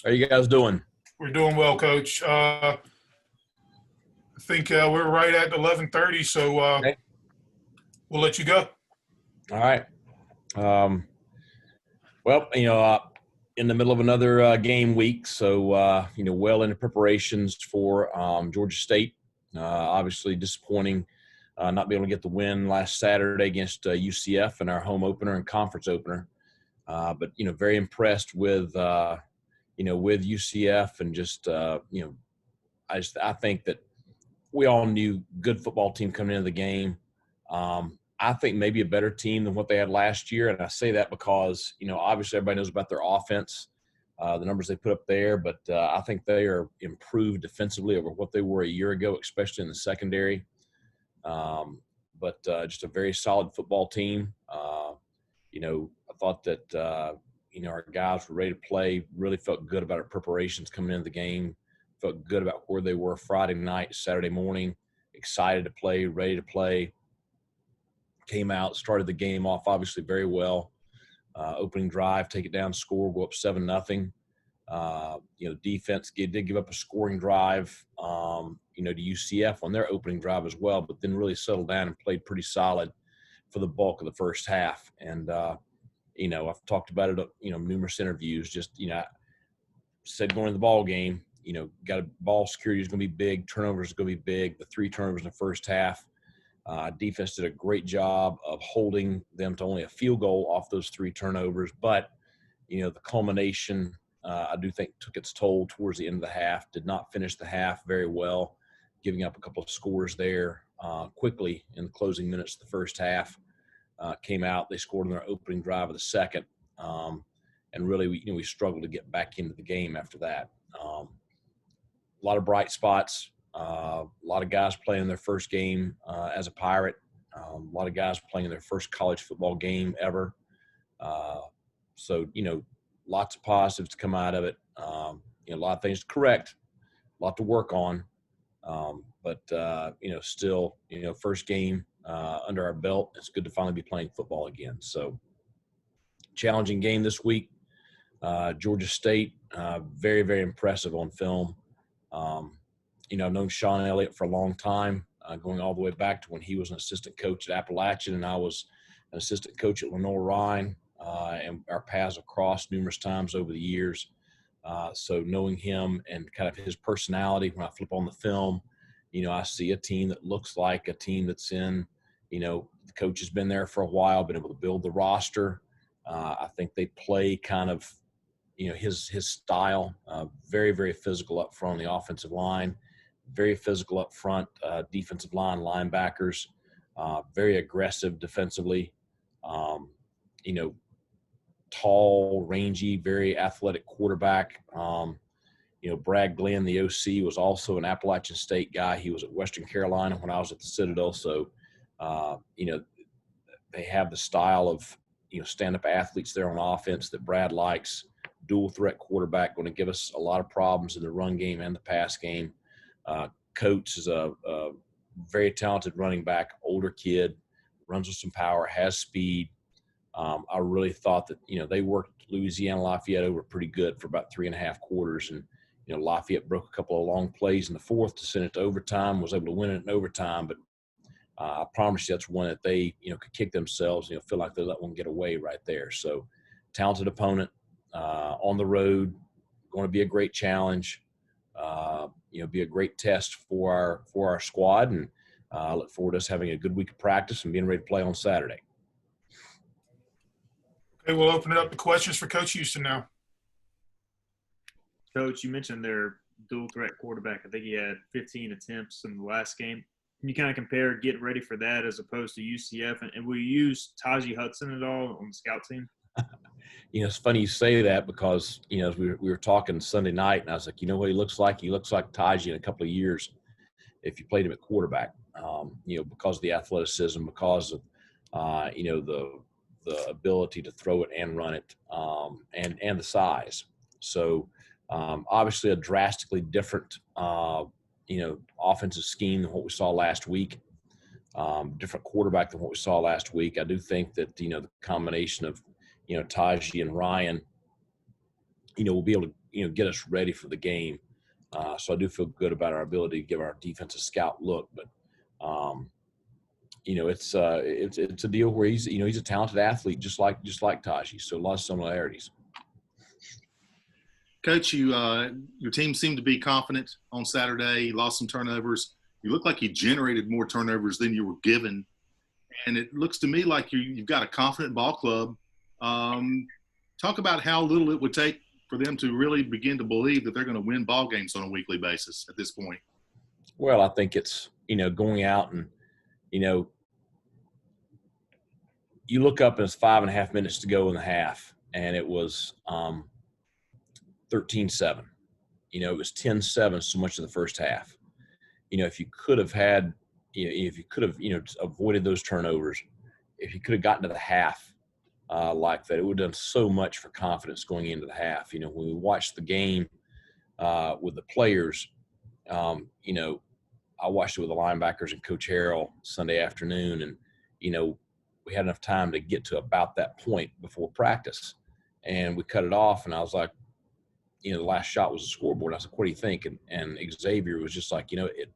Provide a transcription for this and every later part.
How you guys doing? We're doing well, Coach. I think we're right at 11:30, so Okay. we'll let you go. All right. Um, well, in the middle of another game week, so well into preparations for Georgia State. Obviously, disappointing not being able to get the win last Saturday against UCF in our home opener and conference opener. But very impressed with with UCF and just I think that we all knew good football team coming into the game. I think maybe a better team than what they had last year, and I say that because obviously everybody knows about their offense, the numbers they put up there, but I think they are improved defensively over what they were a year ago, especially in the secondary. But just a very solid football team. I thought that our guys were ready to play. Really felt good about our preparations coming into the game. Felt good about where they were Friday night, Saturday morning. Excited to play, ready to play. Came out, started the game off obviously very well. Opening drive, take it down, score, go up 7-0. Defense did give up a scoring drive, to UCF on their opening drive as well, but then really settled down and played pretty solid for the bulk of the first half. And I've talked about it, numerous interviews. Just said going to the ball game, got a ball security is going to be big, turnovers is going to be big. The 3 turnovers in the first half. Defense did a great job of holding them to only a field goal off those 3 turnovers, but the culmination, I do think, took its toll towards the end of the half. Did not finish the half very well, giving up a couple of scores there quickly in the closing minutes of the first half. Came out, they scored on their opening drive of the second, and really we struggled to get back into the game after that. A lot of bright spots. A lot of guys playing their first game as a Pirate. A lot of guys playing their first college football game ever. So lots of positives to come out of it. A lot of things to correct, a lot to work on. But still, first game under our belt. It's good to finally be playing football again. So challenging game this week. Georgia State, very, very impressive on film. I've known Sean Elliott for a long time, going all the way back to when he was an assistant coach at Appalachian and I was an assistant coach at Lenoir-Rhyne, and our paths have crossed numerous times over the years. So knowing him and kind of his personality, when I flip on the film, I see a team that looks like a team that's in, the coach has been there for a while, been able to build the roster. I think they play kind of, his style, very, very physical up front on the offensive line, very physical up front, defensive line, linebackers, very aggressive defensively, tall, rangy, very athletic quarterback. Brad Glenn, the OC, was also an Appalachian State guy. He was at Western Carolina when I was at the Citadel. So, they have the style of, stand-up athletes there on offense that Brad likes. Dual threat quarterback, going to give us a lot of problems in the run game and the pass game. Coates is a very talented running back, older kid, runs with some power, has speed. I really thought that, they worked Louisiana Lafayette over pretty good for about 3.5 quarters. And, Lafayette broke a couple of long plays in the fourth to send it to overtime, was able to win it in overtime. But I promise you that's one that they, could kick themselves, feel like they let one get away right there. So talented opponent on the road, going to be a great challenge, be a great test for our squad. And I look forward to us having a good week of practice and being ready to play on Saturday. Okay, we'll open it up to questions for Coach Houston now. Coach, you mentioned their dual threat quarterback. I think he had 15 attempts in the last game. Can you kind of compare getting ready for that as opposed to UCF? And will you use Tajee Hudson at all on the scout team? It's funny you say that because, as we were talking Sunday night, and I was like, what he looks like? He looks like Tajee in a couple of years if you played him at quarterback, because of the athleticism, because of, the ability to throw it and run it, and the size. So obviously a drastically different, offensive scheme than what we saw last week. Different quarterback than what we saw last week. I do think that, the combination of, Tajee and Ryan, we'll be able to, get us ready for the game. So I do feel good about our ability to give our defense a scout look. But it's a deal where he's a talented athlete, just like Taji. So a lot of similarities. Coach, your team seemed to be confident on Saturday. You lost some turnovers. You look like you generated more turnovers than you were given, and it looks to me like you've got a confident ball club. Talk about how little it would take for them to really begin to believe that they're going to win ball games on a weekly basis at this point. Well, I think it's going out and you look up and it's 5.5 minutes to go in the half, and it was 13-7. It was 10-7 so much of the first half. If you could have had, if you could have, avoided those turnovers, if you could have gotten to the half like that, it would have done so much for confidence going into the half. When we watched the game with the players, I watched it with the linebackers and Coach Harrell Sunday afternoon, and, we had enough time to get to about that point before practice. And we cut it off, and I was like, the last shot was a scoreboard. I was like, what do you think? And Xavier was just like, it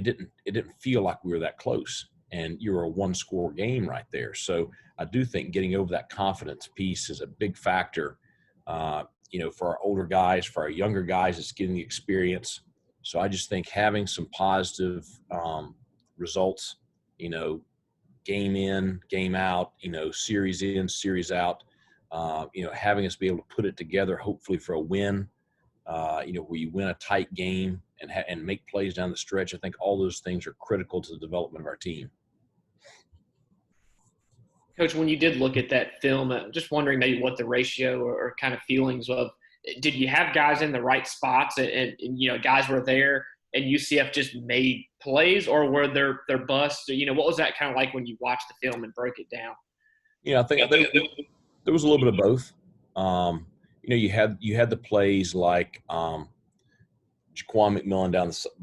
didn't feel like we were that close. And you were a one-score game right there. So I do think getting over that confidence piece is a big factor, for our older guys, for our younger guys, it's getting the experience. So I just think having some positive results, game in, game out, series in, series out, having us be able to put it together, hopefully for a win, where you win a tight game and make plays down the stretch. I think all those things are critical to the development of our team. Coach, when you did look at that film, just wondering maybe what the ratio or kind of feelings of, did you have guys in the right spots and guys were there and UCF just made plays, or were there busts? What was that kind of like when you watched the film and broke it down? I think there was a little bit of both. You had the plays like Jaquan McMillan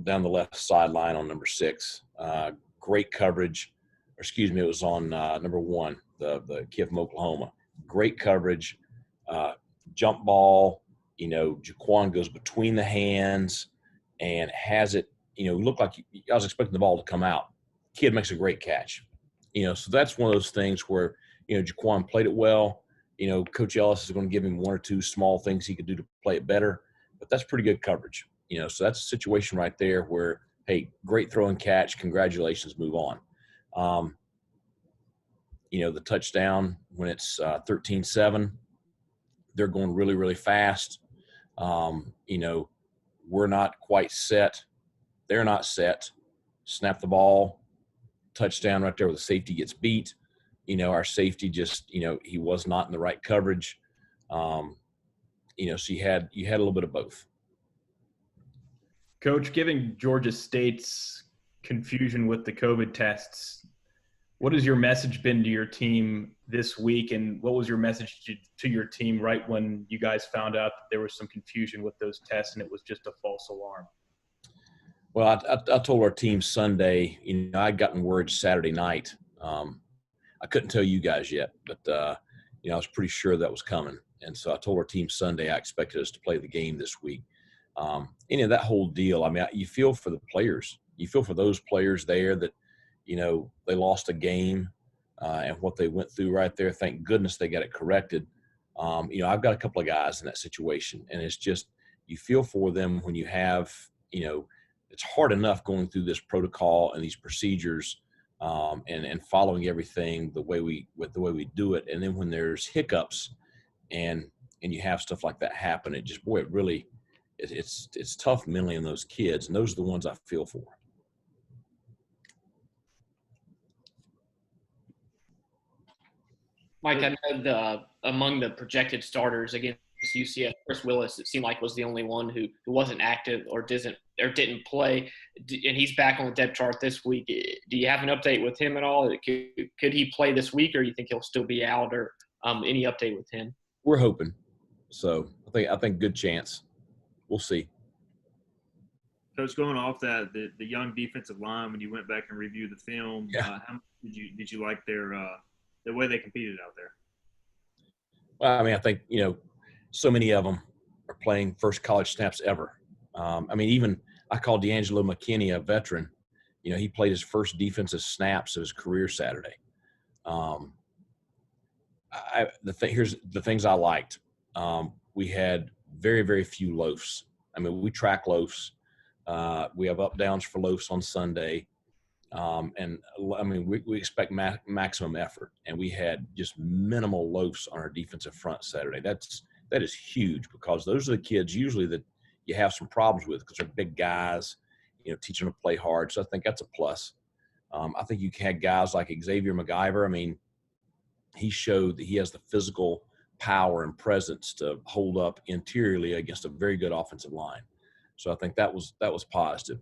down the left sideline on number 6. Great coverage. It was on number 1, the kid from Oklahoma. Great coverage. Jump ball. Jaquan goes between the hands and has it. Looked like I was expecting the ball to come out. Kid makes a great catch. So that's one of those things where Jaquan played it well. Coach Ellis is going to give him 1 or 2 small things he could do to play it better, but that's pretty good coverage. So that's a situation right there where, hey, great throw and catch, congratulations, move on. The touchdown when it's 13-7, they're going really, really fast. We're not quite set. They're not set. Snap the ball, touchdown right there where the safety gets beat. Our safety just, he was not in the right coverage. So you had a little bit of both. Coach, given Georgia State's confusion with the COVID tests, what has your message been to your team this week, and what was your message to your team right when you guys found out that there was some confusion with those tests and it was just a false alarm? Well, I told our team Sunday, I'd gotten word Saturday night. I couldn't tell you guys yet, but, I was pretty sure that was coming. And so I told our team Sunday I expected us to play the game this week. That whole deal, I mean, you feel for the players. You feel for those players there that, they lost a game and what they went through right there. Thank goodness they got it corrected. I've got a couple of guys in that situation, and it's just you feel for them when you have, it's hard enough going through this protocol and these procedures and following everything the way we do it. And then when there's hiccups and you have stuff like that happen, it just, boy, it really, it's tough mentally on those kids. And those are the ones I feel for. Mike, I know among the projected starters against UCF, Chris Willis, it seemed like was the only one who wasn't active or didn't play, and he's back on the depth chart this week. Do you have an update with him at all? Could he play this week, or you think he'll still be out, or any update with him? We're hoping. So I think good chance. We'll see. Coach, going off that, the young defensive line, when you went back and reviewed the film, Yeah. how much did you like the way they competed out there? Well, I mean, I think, so many of them are playing first college snaps ever. I mean, even I call D'Angelo McKinney a veteran. You know, he played his first defensive snaps of his career Saturday. Here's the things I liked. We had very, very few loafs. I mean, we track loafs. We have up downs for loafs on Sunday. And I mean, we expect maximum effort, and we had just minimal loafs on our defensive front Saturday. That is huge, because those are the kids usually that you have some problems with, because they're big guys, you know, teaching them to play hard. So I think that's a plus. I think you had guys like Xavier McIver. I mean, he showed that he has the physical power and presence to hold up interiorly against a very good offensive line. So I think that was positive.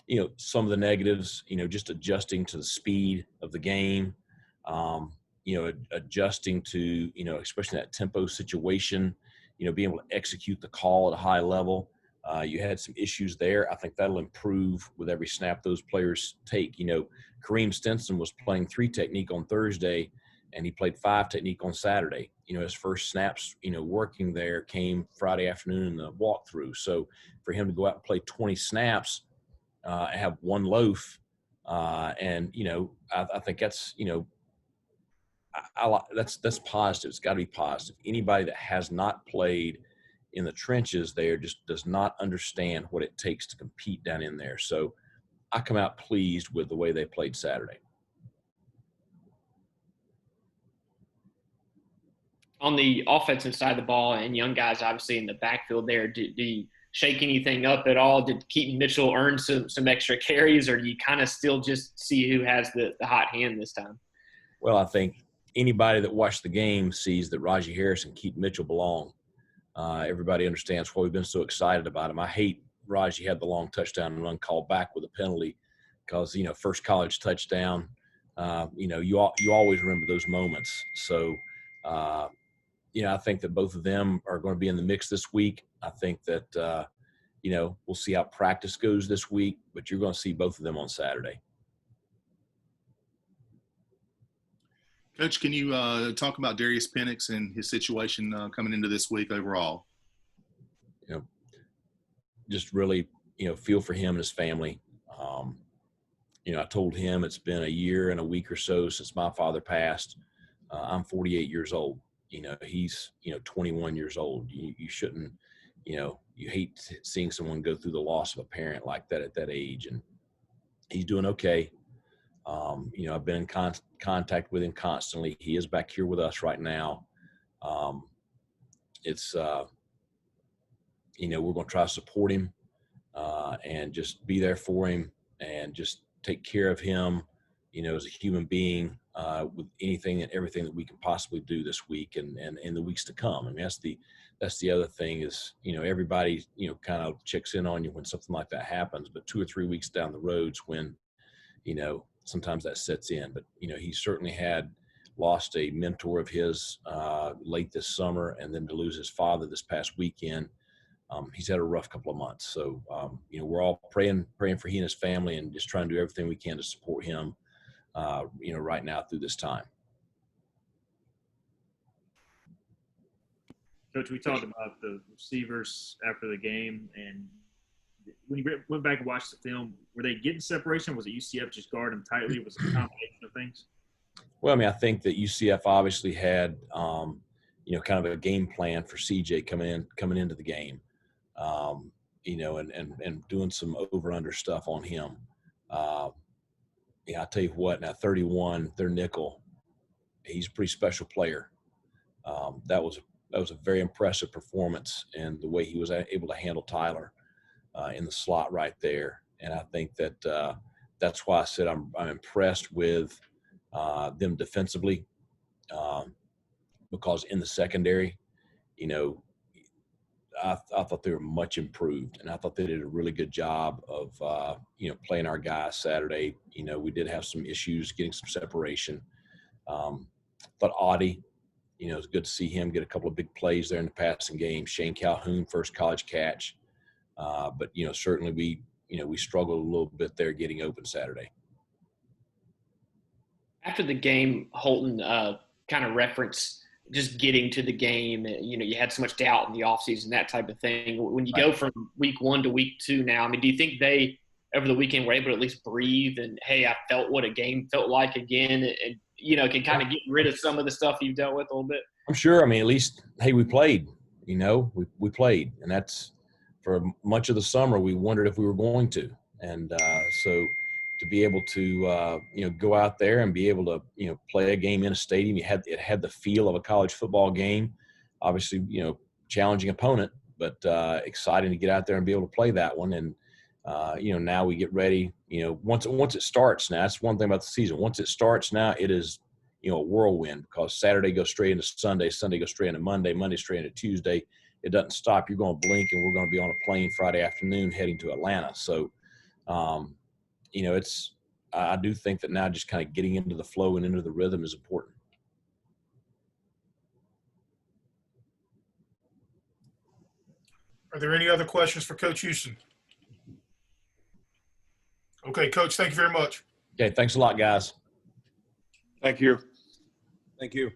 You know, some of the negatives, you know, just adjusting to the speed of the game, you know, adjusting to, you know, especially that tempo situation, you know, being able to execute the call at a high level. You had some issues there. I think that'll improve with every snap those players take. You know, Kareem Stinson was playing 3 technique on Thursday, and he played 5 technique on Saturday. You know, his first snaps, you know, working there came Friday afternoon in the walkthrough. So for him to go out and play 20 snaps, have 1 loaf, and, you know, I think that's, you know, that's positive. It's got to be positive. Anybody that has not played in the trenches there just does not understand what it takes to compete down in there. So I come out pleased with the way they played Saturday. On the offensive side of the ball, and young guys obviously in the backfield there, do you shake anything up at all? Did Keaton Mitchell earn some extra carries, or do you kind of still just see who has the hot hand this time? Well, I think anybody that watched the game sees that Rahjai Harris and Keaton Mitchell belong. Everybody understands why we've been so excited about him. I hate Rahjai had the long touchdown and run called back with a penalty, because, you know, first college touchdown, you know, you always remember those moments. So, you know, I think that both of them are going to be in the mix this week. I think that, you know, we'll see how practice goes this week, but you're going to see both of them on Saturday. Coach, can you talk about Darius Penix and his situation coming into this week overall? You know, just really, you know, feel for him and his family. You know, I told him it's been a year and a week or so since my father passed. I'm 48 years old. You know, he's, you know, 21 years old. You shouldn't, you know, you hate seeing someone go through the loss of a parent like that at that age. And he's doing okay. You know, I've been in contact with him constantly. He is back here with us right now. It's, you know, we're going to try to support him and just be there for him and just take care of him, you know, as a human being with anything and everything that we can possibly do this week and in the weeks to come. I mean, that's the other thing is, you know, everybody, you know, kind of checks in on you when something like that happens, but 2 or 3 weeks down the road's when, you know, sometimes that sets in. But, you know, he certainly had lost a mentor of his late this summer, and then to lose his father this past weekend. He's had a rough couple of months. So, you know, we're all praying for he and his family and just trying to do everything we can to support him, you know, right now through this time. Coach, we talked about the receivers after the game, and when you went back and watched the film, were they getting separation? Was it UCF just guarding them tightly? Was it a combination of things? Well, I mean, I think that UCF obviously had, you know, kind of a game plan for CJ coming into the game, you know, and doing some over-under stuff on him. Yeah, I'll tell you what, now 31, their nickel, he's a pretty special player. That was a very impressive performance, and the way he was able to handle Tyler in the slot right there. And I think that that's why I said I'm impressed with them defensively, because in the secondary, you know, I thought they were much improved, and I thought they did a really good job of, you know, playing our guys Saturday. You know, we did have some issues getting some separation. But Audie, you know, it's good to see him get a couple of big plays there in the passing game. Shane Calhoun, first college catch. But, you know, certainly we struggled a little bit there getting open Saturday. After the game, Holton kind of referenced just getting to the game. You had so much doubt in the offseason, that type of thing. When you go from week 1 to week 2 now, I mean, do you think they over the weekend were able to at least breathe and, hey, I felt what a game felt like again, and can kind of get rid of some of the stuff you've dealt with a little bit? I'm sure. I mean, at least, hey, we played. We played, and that's for much of the summer. We wondered if we were going to, and so to be able to go out there and be able to play a game in a stadium, it had the feel of a college football game. Obviously, challenging opponent, but exciting to get out there and be able to play that one. And now we get ready. Once it starts, now that's one thing about the season. Once it starts, now it is a whirlwind, because Saturday goes straight into Sunday, Sunday goes straight into Monday, Monday straight into Tuesday. It doesn't stop. You're going to blink, and we're going to be on a plane Friday afternoon heading to Atlanta. So, I do think that now just kind of getting into the flow and into the rhythm is important. Are there any other questions for Coach Houston? Okay, Coach, thank you very much. Okay, thanks a lot, guys. Thank you. Thank you.